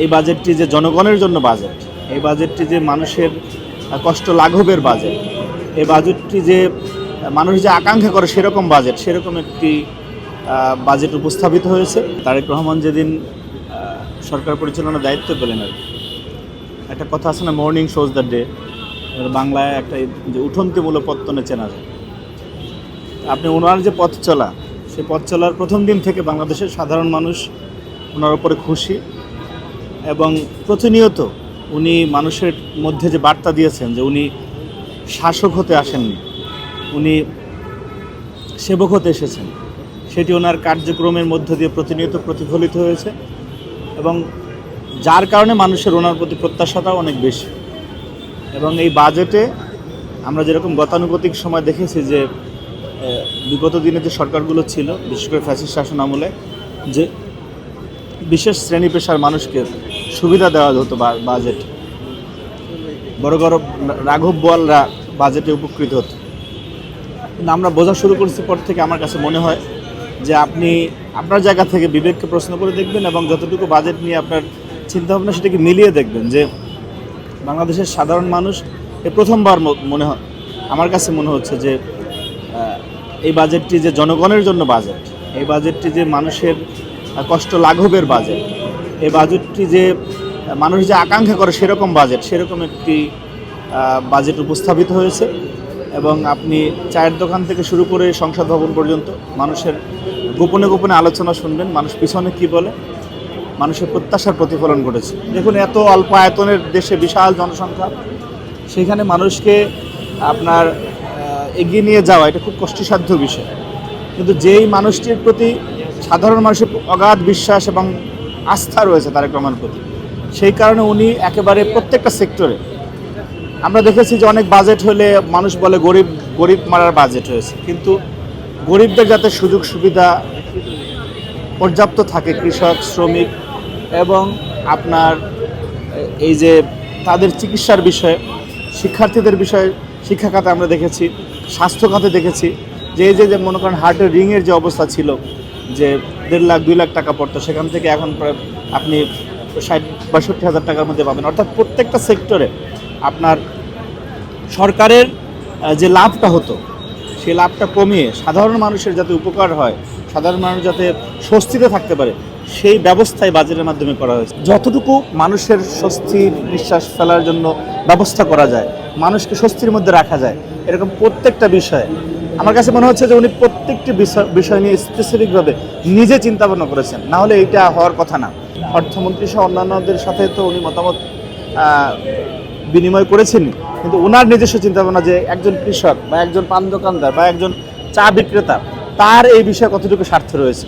এই বাজেটটি যে জনগণের জন্য বাজেট, এই বাজেটটি যে মানুষের কষ্ট লাঘবের বাজেট, এই বাজেটটি যে মানুষ যে আকাঙ্ক্ষা করে সেরকম বাজেট, সেরকম একটি বাজেট উপস্থাপিত হয়েছে। তারেক রহমান যেদিন সরকার পরিচালনার দায়িত্ব পেলেন আর কি, একটা কথা আছে না, মর্নিং শোজ দ্য ডে, বাংলায় একটা যে উঠন্তিমূলক পত্তনে চেনা যায়। আপনি ওনার যে পথ চলা, সেই পথ চলার প্রথম দিন থেকে বাংলাদেশের সাধারণ মানুষ ওনার উপরে খুশি, এবং প্রতিনিয়ত উনি মানুষের মধ্যে যে বার্তা দিয়েছেন যে উনি শাসক হতে আসেননি, উনি সেবক হতে এসেছেন, সেটি ওনার কার্যক্রমের মধ্য দিয়ে প্রতিনিয়ত প্রতিফলিত হয়েছে, এবং যার কারণে মানুষের ওনার প্রতি প্রত্যাশাটাও অনেক বেশি। এবং এই বাজেটে আমরা যেরকম গতানুগতিক সময় দেখেছি যে বিগত দিনে যে সরকারগুলো ছিল, বিশেষ করে ফ্যাসিস্ট শাসন আমলে, যে বিশেষ শ্রেণী পেশার মানুষকে সুবিধা দেওয়া হতো বাজেট, বড় বড় রাঘব বোয়ালরা বাজেটে উপকৃত হতো। কিন্তু আমরা বোঝা শুরু করেছি পর থেকে আমার কাছে মনে হয় যে আপনি আপনার জায়গা থেকে বিবেককে প্রশ্ন করে দেখবেন, এবং যতটুকু বাজেট নিয়ে আপনার চিন্তাভাবনা সেটাকে মিলিয়ে দেখবেন যে বাংলাদেশের সাধারণ মানুষ প্রথমবার মনে হয়, আমার কাছে মনে হচ্ছে যে এই বাজেটটি যে জনগণের জন্য বাজেট, এই বাজেটটি যে মানুষের কষ্ট লাঘবের বাজেট, এই বাজেটটি যে মানুষ যে আকাঙ্ক্ষা করে সেরকম বাজেট, সেরকম একটি বাজেট উপস্থাপিত হয়েছে। এবং আপনি চায়ের দোকান থেকে শুরু করে সংসদ ভবন পর্যন্ত মানুষের গোপনে গোপনে আলোচনা শুনবেন, মানুষ পিছনে কি বলে, মানুষের প্রত্যাশার প্রতিফলন ঘটেছে। দেখুন, এত অল্প আয়তনের দেশে বিশাল জনসংখ্যা, সেখানে মানুষকে আপনার এগিয়ে নিয়ে যাওয়া এটা খুব কষ্টসাধ্য বিষয়। কিন্তু যেই মানুষটির প্রতি সাধারণ মানুষের অগাধ বিশ্বাস এবং আস্থা রয়েছে তারেক রহমানের প্রতি, সেই কারণে উনি একেবারে প্রত্যেকটা সেক্টরে, আমরা দেখেছি যে অনেক বাজেট হলে মানুষ বলে গরিব মারার বাজেট হয়েছে, কিন্তু গরিবদের যাতে সুযোগ সুবিধা পর্যাপ্ত থাকে, কৃষক, শ্রমিক এবং আপনার এই যে তাদের চিকিৎসার বিষয়ে, শিক্ষার্থীদের বিষয়ে, শিক্ষা খাতে আমরা দেখেছি, স্বাস্থ্য খাতে দেখেছি যে এই যে মনে করেন হার্টের রিংয়ের যে অবস্থা ছিল, যে 1.5 লাখ 2 লাখ টাকা পড়তো, সেখান থেকে এখন প্রায় আপনি 60-62 হাজার টাকার মধ্যে পাবেন। অর্থাৎ প্রত্যেকটা সেক্টরে আপনার সরকারের যে লাভটা হতো, সেই লাভটা কমিয়ে সাধারণ মানুষের যাতে উপকার হয়, সাধারণ মানুষ যাতে স্বস্তিতে থাকতে পারে, সেই ব্যবস্থাই বাজেটের মাধ্যমে করা হয়েছে। যতটুকু মানুষের স্বস্তির নিঃশ্বাস ফেলার জন্য ব্যবস্থা করা যায়, মানুষকে স্বস্তির মধ্যে রাখা যায়, এরকম প্রত্যেকটা বিষয়ে আমার কাছে মনে হচ্ছে যে উনি প্রত্যেকটি বিষয় নিয়ে স্পেসিফিকভাবে নিজে চিন্তা ভাবনা করেছেন, না হলে এইটা হওয়ার কথা না। অর্থমন্ত্রী সহ অন্যান্যদের সাথে তো উনি মতামত বিনিময় করেছেন, কিন্তু ওনার নিজস্ব চিন্তাভাবনা যে একজন কৃষক বা একজন পান দোকানদার বা একজন চা বিক্রেতা, তার এই বিষয়ে কতটুকু স্বার্থ রয়েছে।